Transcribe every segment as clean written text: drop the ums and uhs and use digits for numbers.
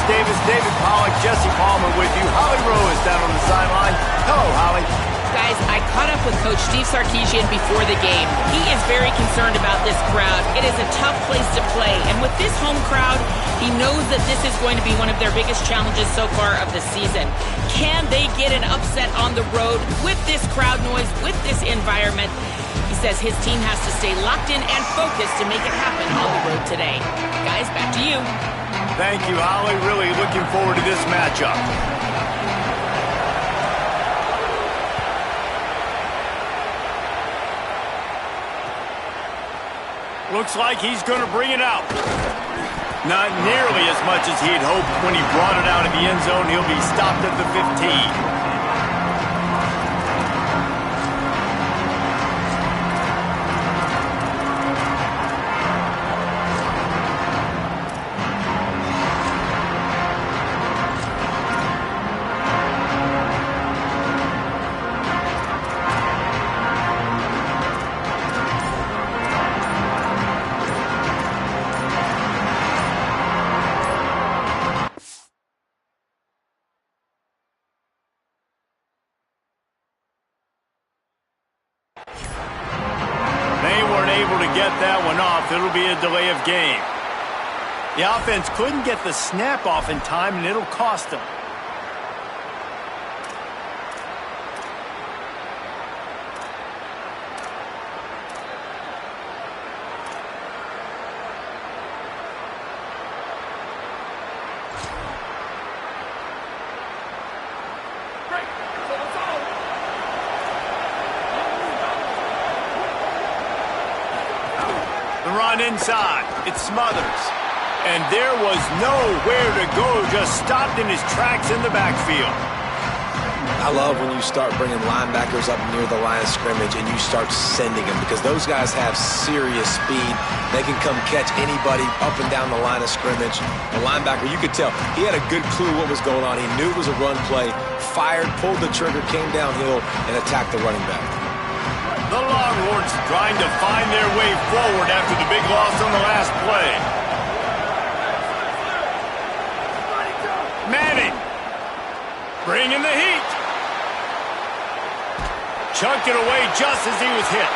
Davis, David Pollack, Jesse Palmer with you. Holly Rowe is down on the sideline. Hello, Holly. Guys, I caught up with Coach Steve Sarkisian before the game. He is very concerned about this crowd. It is a tough place to play, and with this home crowd, he knows that this is going to be one of their biggest challenges so far of the season. Can they get an upset on the road with this crowd noise, with this environment? He says his team has to stay locked in and focused to make it happen on the road today. Guys, back to you. Thank you, Holly. Really looking forward to this matchup. Looks like he's going to bring it out. Not nearly as much as he had hoped when he brought it out of the end zone. He'll be stopped at the 15. It'll be a delay of game. The offense couldn't get the snap off in time, and it'll cost them. Inside, it's Smothers. And there was nowhere to go, just stopped in his tracks in the backfield. I love when you start bringing linebackers up near the line of scrimmage and you start sending them, because those guys have serious speed. They can come catch anybody up and down the line of scrimmage. The linebacker, you could tell, he had a good clue what was going on. He knew it was a run play, fired, pulled the trigger, came downhill, and attacked the running back. The Longhorns trying to find their way forward after the big loss on the last play. Manning bringing the heat. Chunked it away just as he was hit.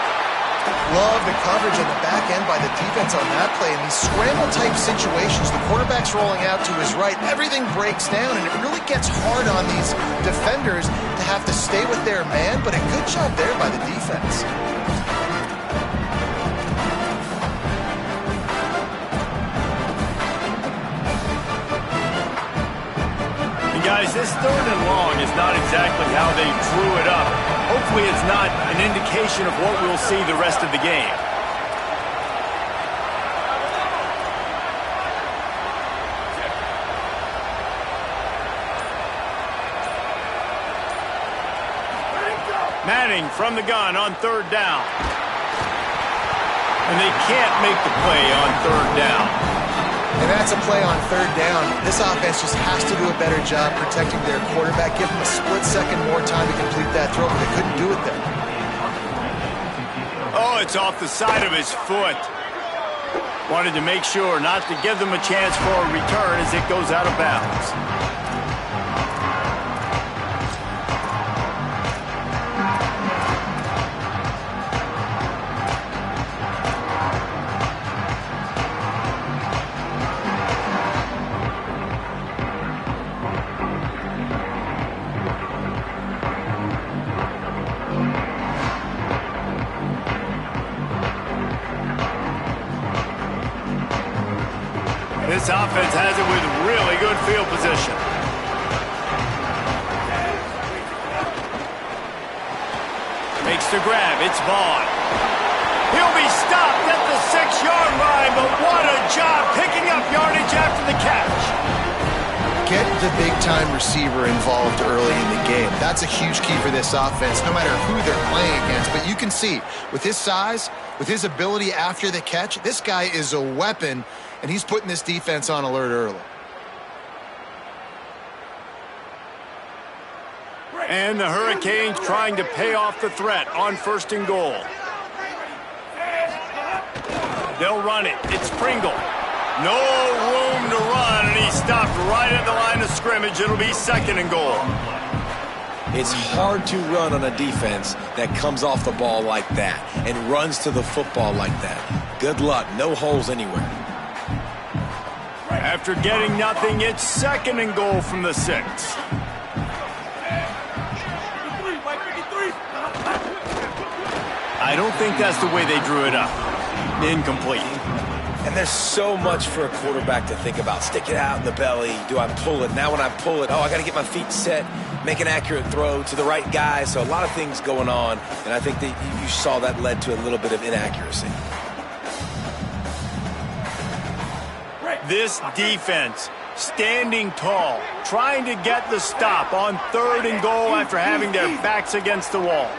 Love the coverage on the back end by the defense on that play. In these scramble-type situations, the quarterback's rolling out to his right. Everything breaks down, and it really gets hard on these defenders to have to stay with their man, but a good job there by the defense. And guys, this 3rd and long is not exactly how they drew it up. Hopefully it's not an indication of what we'll see the rest of the game. Manning from the gun on 3rd down. And they can't make the play on 3rd down. And that's a play on 3rd down. This offense just has to do a better job protecting their quarterback. Give them a split second more time to complete that throw, but they couldn't do it there. Oh, it's off the side of his foot. Wanted to make sure not to give them a chance for a return as it goes out of bounds. This offense has it with really good field position. Makes the grab. It's Vaughn. He'll be stopped at the 6-yard line, but what a job picking up yardage after the catch. Get the big-time receiver involved early in the game. That's a huge key for this offense, no matter who they're playing against. But you can see, with his size, with his ability after the catch, this guy is a weapon, and he's putting this defense on alert early. And the Hurricanes trying to pay off the threat on 1st and goal. They'll run it. It's Pringle. No room to run, and he stopped right at the line of scrimmage. It'll be 2nd and goal. It's hard to run on a defense that comes off the ball like that and runs to the football like that. Good luck. No holes anywhere. After getting nothing, it's 2nd and goal from the 6. I don't think that's the way they drew it up. Incomplete. And there's so much for a quarterback to think about. Stick it out in the belly. Do I pull it? Now when I pull it, I got to get my feet set, make an accurate throw to the right guy. So a lot of things going on, and I think that you saw that led to a little bit of inaccuracy. This defense standing tall, trying to get the stop on 3rd and goal after having their backs against the wall.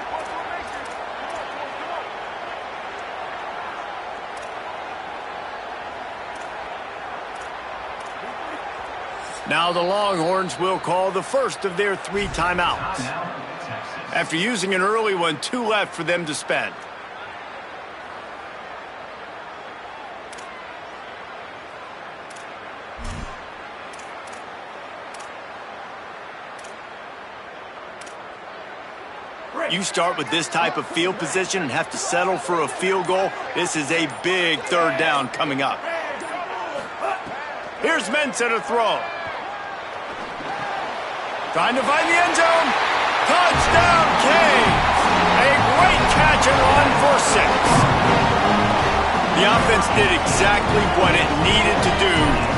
Now the Longhorns will call the first of their 3 timeouts. After using an early one, 2 left for them to spend. You start with this type of field position and have to settle for a field goal. This is a big 3rd down coming up. Here's Mensah to throw. Trying to find the end zone. Touchdown, Canes. A great catch and run for 6. The offense did exactly what it needed to do,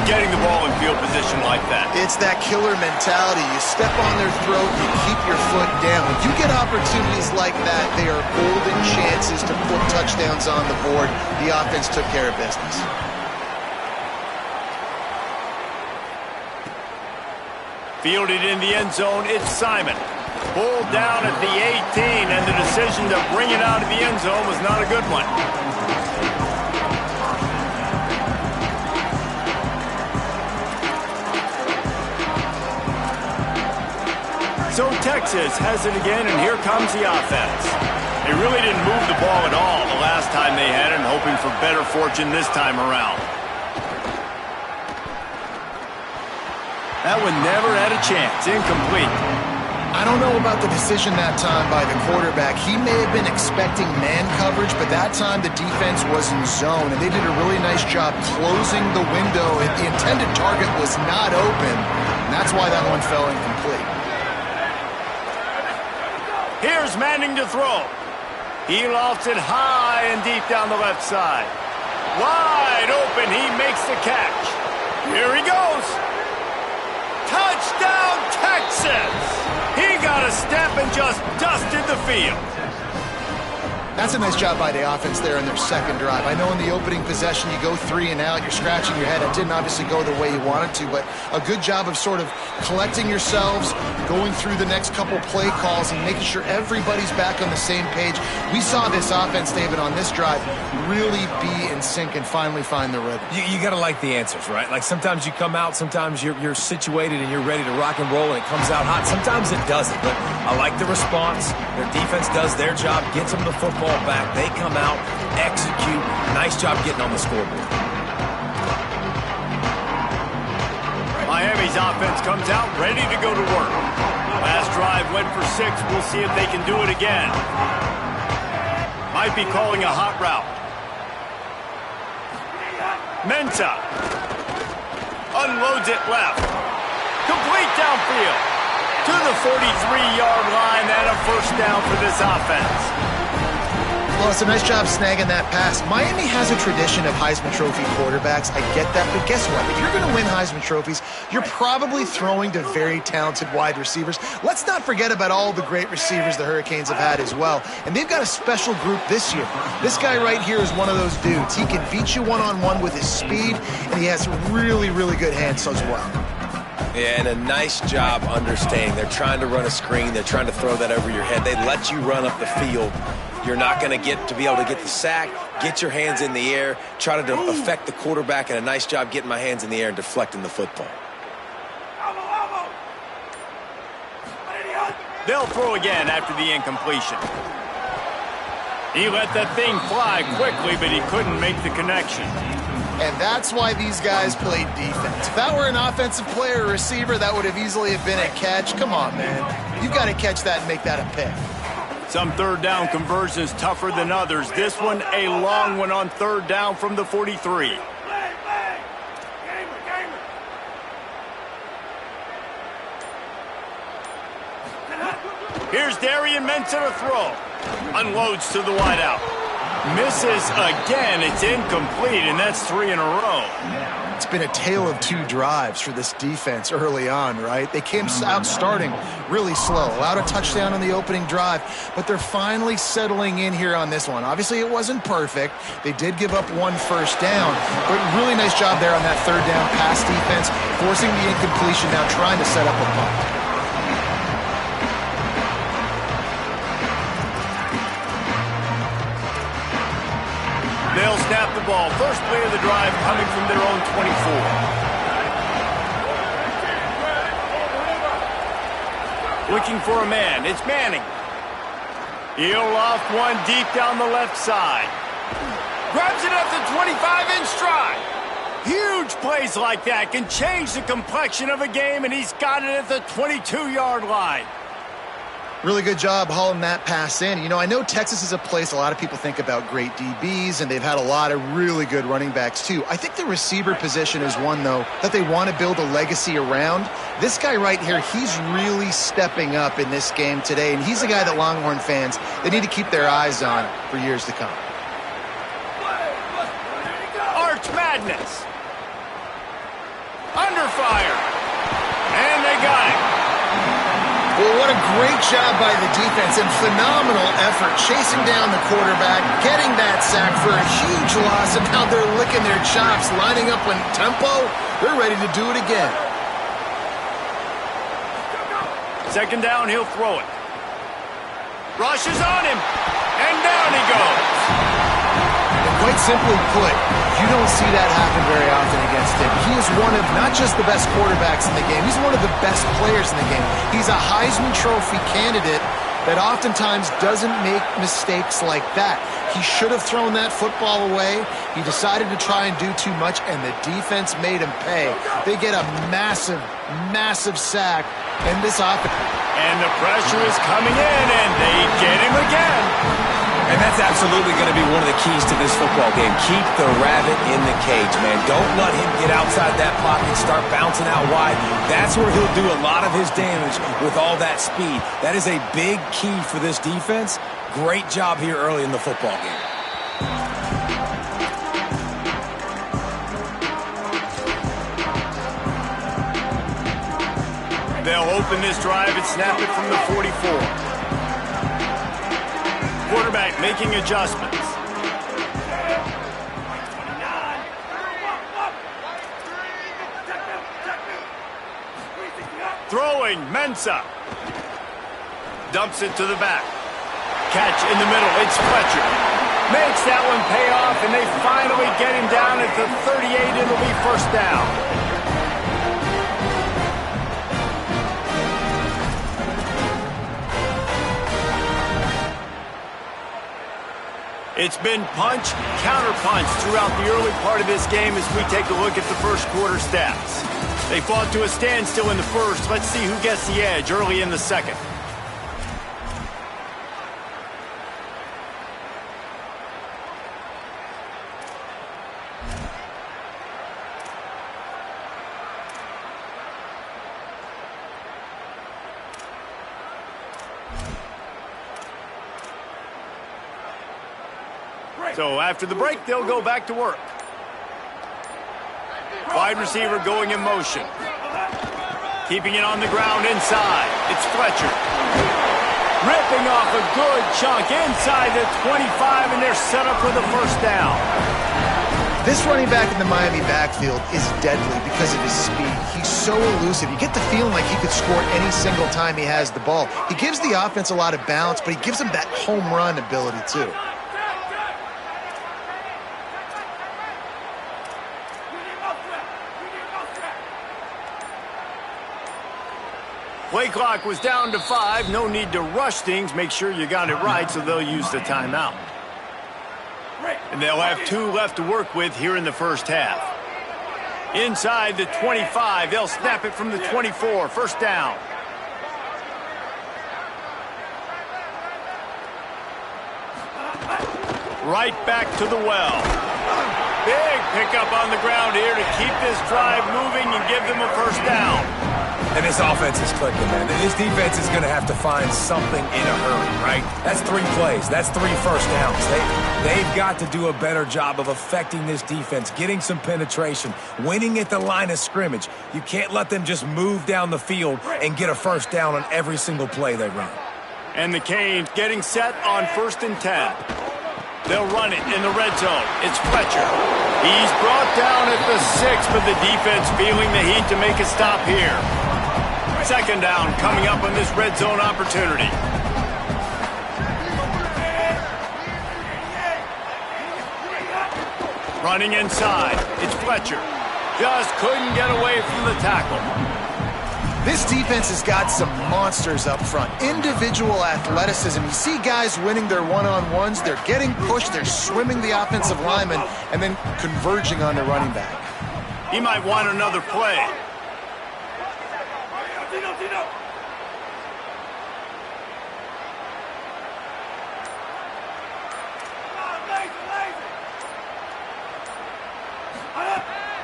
getting the ball in field position like that. It's that killer mentality. You step on their throat, you keep your foot down. When you get opportunities like that, they are golden chances to put touchdowns on the board. The offense took care of business. Fielded in the end zone, it's Simon. Pulled down at the 18, and the decision to bring it out of the end zone was not a good one. So Texas has it again, and here comes the offense. They really didn't move the ball at all the last time they had it, and hoping for better fortune this time around. That one never had a chance. Incomplete. I don't know about the decision that time by the quarterback. He may have been expecting man coverage, but that time the defense was in zone, and they did a really nice job closing the window. The intended target was not open, and that's why that one fell incomplete. Here's Manning to throw. He lofts it high and deep down the left side. Wide open, he makes the catch. Here he goes. Touchdown, Texas! He got a step and just dusted the field. That's a nice job by the offense there in their 2nd drive. I know in the opening possession you go 3 and out, you're scratching your head. It didn't obviously go the way you wanted to, but a good job of sort of collecting yourselves, going through the next couple play calls and making sure everybody's back on the same page. We saw this offense, David, on this drive really be in sync and finally find the rhythm. You got to like the answers, right? Like sometimes you come out, sometimes you're situated and you're ready to rock and roll and it comes out hot. Sometimes it doesn't, but I like the response. Their defense does their job, gets them the football back. They come out, execute. Nice job getting on the scoreboard. Miami's offense comes out ready to go to work. Last drive went for 6. We'll see if they can do it again. Might be calling a hot route. Mensah unloads it left. Complete downfield to the 43-yard line, and a 1st down for this offense. Well, it's a nice job snagging that pass. Miami has a tradition of Heisman Trophy quarterbacks. I get that, but guess what? If you're going to win Heisman Trophies, you're probably throwing to very talented wide receivers. Let's not forget about all the great receivers the Hurricanes have had as well. And they've got a special group this year. This guy right here is one of those dudes. He can beat you one-on-one with his speed, and he has really, really good hands as well. Yeah, and a nice job understanding. They're trying to run a screen. They're trying to throw that over your head. They let you run up the field. You're not going to get to be able to get the sack, get your hands in the air, try to affect the quarterback, and a nice job getting my hands in the air and deflecting the football. They'll throw again after the incompletion. He let that thing fly quickly, but he couldn't make the connection. And that's why these guys played defense. If that were an offensive player or receiver, that would have easily been a catch. Come on, man. You've got to catch that and make that a pick. Some third down conversions tougher than others. This one, a long one on third down from the 43. Here's Darian Mensah to throw. Unloads to the wideout. Misses again. It's incomplete, and that's 3 in a row. It's been a tale of 2 drives for this defense early on, right? They came out starting really slow, allowed a touchdown on the opening drive, but they're finally settling in here on this one. Obviously, it wasn't perfect. They did give up 1 first down, but really nice job there on that third down pass defense, forcing the incompletion, now trying to set up a punt. They'll snap the ball. First play of the drive coming from their own 24. Looking for a man. It's Manning. He'll loft one deep down the left side. Grabs it at the 25 in stride. Huge plays like that can change the complexion of a game, and he's got it at the 22-yard line. Really good job hauling that pass in. You know, I know Texas is a place a lot of people think about great DBs, and they've had a lot of really good running backs too. I think the receiver position is one, though, that they want to build a legacy around. This guy right here, he's really stepping up in this game today, and he's a guy that Longhorn fans, they need to keep their eyes on for years to come. Arch Madness. Under fire. And they got it. Well, what a great job by the defense and phenomenal effort chasing down the quarterback, getting that sack for a huge loss, and now they're licking their chops, lining up in tempo. They're ready to do it again. Second down, he'll throw it. Rushes on him, and down he goes. And quite simply put, you don't see that happen very often against him. He is one of not just the best quarterbacks in the game, he's one of the best players in the game. He's a Heisman Trophy candidate that oftentimes doesn't make mistakes like that. He should have thrown that football away. He decided to try and do too much, and the defense made him pay. They get a massive, massive sack in this offense. And the pressure is coming in, and they get him again. And that's absolutely going to be one of the keys to this football game. Keep the rabbit in the cage, man. Don't let him get outside that pocket, start bouncing out wide. That's where he'll do a lot of his damage with all that speed. That is a big key for this defense. Great job here early in the football game. They'll open this drive and snap it from the 44. Quarterback making adjustments. Throwing, Mensah. Dumps it to the back. Catch in the middle, it's Fletcher. Makes that one pay off, and they finally get him down at the 38. It'll be first down. It's been punch, counter-punch throughout the early part of this game as we take a look at the first quarter stats. They fought to a standstill in the first. Let's see who gets the edge early in the second. So after the break, they'll go back to work. Wide receiver going in motion. Keeping it on the ground inside. It's Fletcher. Ripping off a good chunk inside the 25, and they're set up for the first down. This running back in the Miami backfield is deadly because of his speed. He's so elusive. You get the feeling like he could score any single time he has the ball. He gives the offense a lot of balance, but he gives them that home run ability too. Play clock was down to 5. No need to rush things. Make sure you got it right, so they'll use the timeout. And they'll have 2 left to work with here in the first half. Inside the 25, they'll snap it from the 24. First down. Right back to the well. Big pickup on the ground here to keep this drive moving and give them a first down. And this offense is clicking, man. This defense is going to have to find something in a hurry, right? That's 3 plays. That's 3 first downs. They've got to do a better job of affecting this defense, getting some penetration, winning at the line of scrimmage. You can't let them just move down the field and get a first down on every single play they run. And the Canes getting set on 1st and 10. They'll run it in the red zone. It's Fletcher. He's brought down at the 6, but the defense feeling the heat to make a stop here. 2nd down coming up on this red zone opportunity. Running inside. It's Fletcher. Just couldn't get away from the tackle. This defense has got some monsters up front. Individual athleticism. You see guys winning their one-on-ones. They're getting pushed. They're swimming the offensive lineman and then converging on the running back. He might want another play.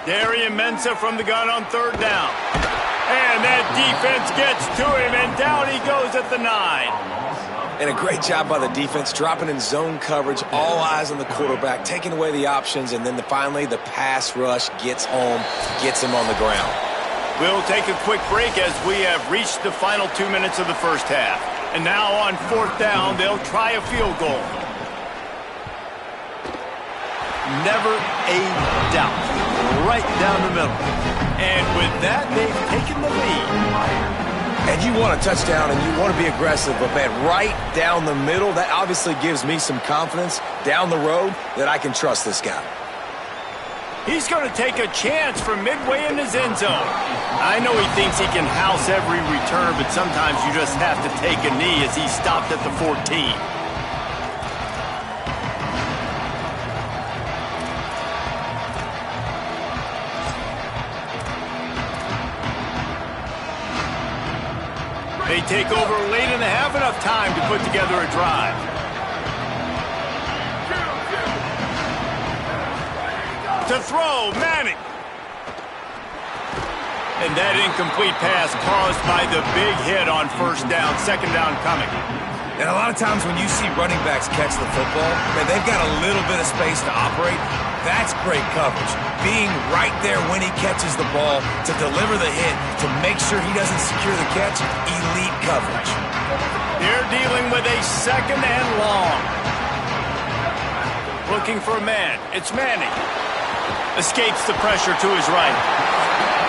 Darian Mensah from the gun on 3rd down. And that defense gets to him, and down he goes at the 9. And a great job by the defense, dropping in zone coverage, all eyes on the quarterback, taking away the options, and then finally the pass rush gets home, gets him on the ground. We'll take a quick break as we have reached the final 2 minutes of the first half. And now on 4th down, they'll try a field goal. Never a doubt. Right down the middle. And with that, they've taken the lead. And you want a touchdown and you want to be aggressive, but man, right down the middle, that obviously gives me some confidence down the road that I can trust this guy. He's going to take a chance from midway in his end zone. I know he thinks he can house every return, but sometimes you just have to take a knee as he stopped at the 14. They take over late in the half, enough time to put together a drive. To throw, Manning. And that incomplete pass caused by the big hit on 1st down, 2nd down coming. And a lot of times when you see running backs catch the football, man, they've got a little bit of space to operate. That's great coverage. Being right there when he catches the ball to deliver the hit, to make sure he doesn't secure the catch, elite coverage. They're dealing with a 2nd and long. Looking for a man. It's Manning. Escapes the pressure to his right.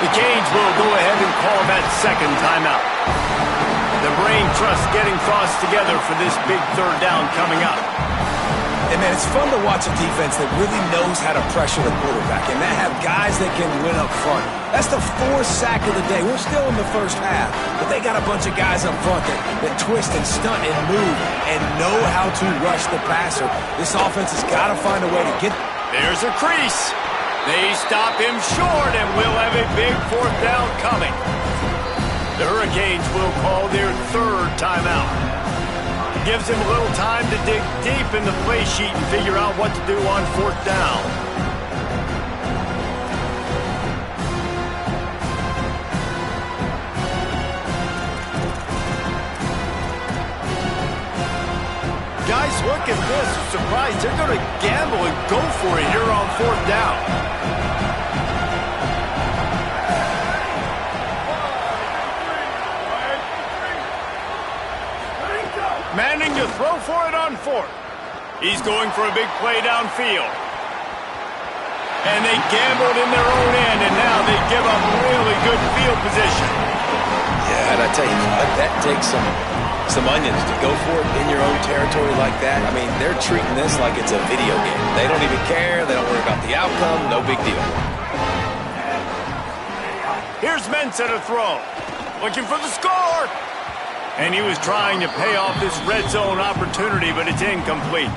The Canes will go ahead and call that 2nd timeout. The brain trust getting thoughts together for this big 3rd down coming up. And, man, it's fun to watch a defense that really knows how to pressure the quarterback and that have guys that can win up front. That's the 4th sack of the day. We're still in the first half, but they got a bunch of guys up front that twist and stunt and move and know how to rush the passer. This offense has got to find a way to get. There's a crease. They stop him short, and we'll have a big 4th down coming. The Hurricanes will call their 3rd timeout. Gives him a little time to dig deep in the play sheet and figure out what to do on 4th down. Guys, look at this. Surprised. They're going to gamble and go for it here on 4th down. Manning to throw for it on 4th. He's going for a big play downfield. And they gambled in their own end, and now they give up really good field position. Yeah, and I tell you, that takes some onions to go for it in your own territory like that. I mean, they're treating this like it's a video game. They don't even care. They don't worry about the outcome. No big deal. Here's Mensah to throw. Looking for the score. And he was trying to pay off this red zone opportunity, but it's incomplete.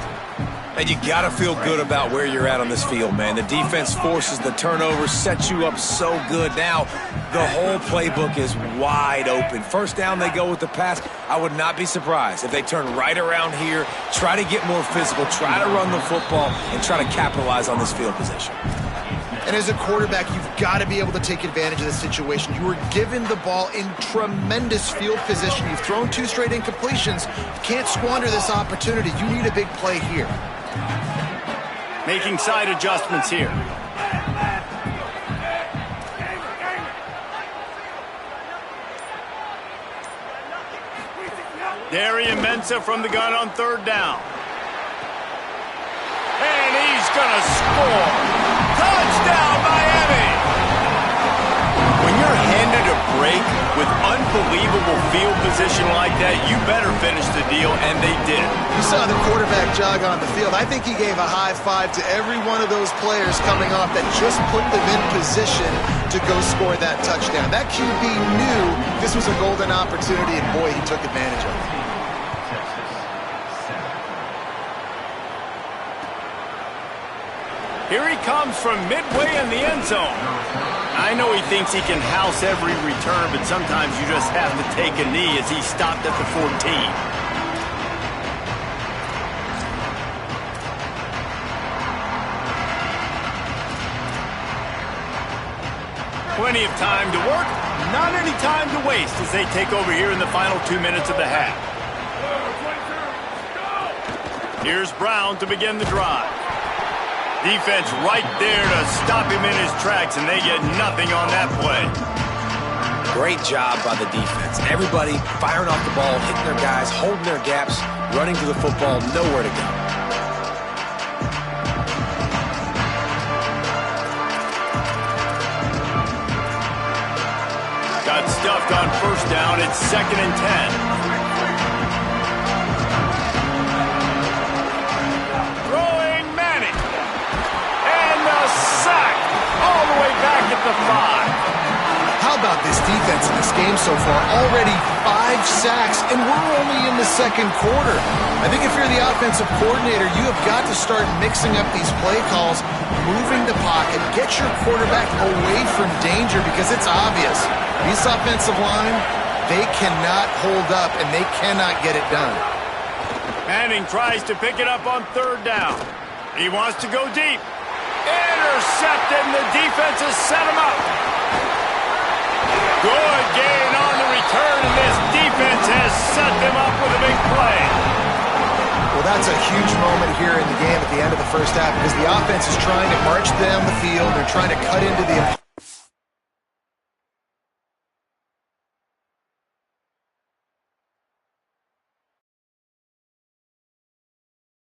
And you got to feel good about where you're at on this field, man. The defense forces the turnover, sets you up so good. Now, the whole playbook is wide open. First down, they go with the pass. I would not be surprised if they turn right around here, try to get more physical, try to run the football, and try to capitalize on this field position. And as a quarterback, you've got to be able to take advantage of the situation. You were given the ball in tremendous field position. You've thrown 2 straight incompletions. You can't squander this opportunity. You need a big play here. Making side adjustments here. Darian Mensah from the gun on 3rd down. And he's going to score. Touchdown, Miami! When you're handed a break with unbelievable field position like that, you better finish the deal, and they did. You saw the quarterback jog on the field. I think he gave a high five to every one of those players coming off that just put them in position to go score that touchdown. That QB knew this was a golden opportunity, and boy, he took advantage of it. Here he comes from midway in the end zone. I know he thinks he can house every return, but sometimes you just have to take a knee as he stopped at the 14. Plenty of time to work, not any time to waste as they take over here in the final 2 minutes of the half. Here's Brown to begin the drive. Defense right there to stop him in his tracks, and they get nothing on that play. Great job by the defense. Everybody firing off the ball, hitting their guys, holding their gaps, running to the football, nowhere to go. Got stuffed on 1st down. It's 2nd and 10. Back at the 5. How about this defense in this game so far? Already 5 sacks, and we're only in the 2nd quarter. I think if you're the offensive coordinator, you have got to start mixing up these play calls, moving the pocket, get your quarterback away from danger, because it's obvious. This offensive line, they cannot hold up, and they cannot get it done. Manning tries to pick it up on 3rd down. He wants to go deep. Intercepted, and the defense has set him up. Good gain on the return, and this defense has set them up with a big play. Well, that's a huge moment here in the game at the end of the 1st half, because the offense is trying to march down the field. They're trying to cut into the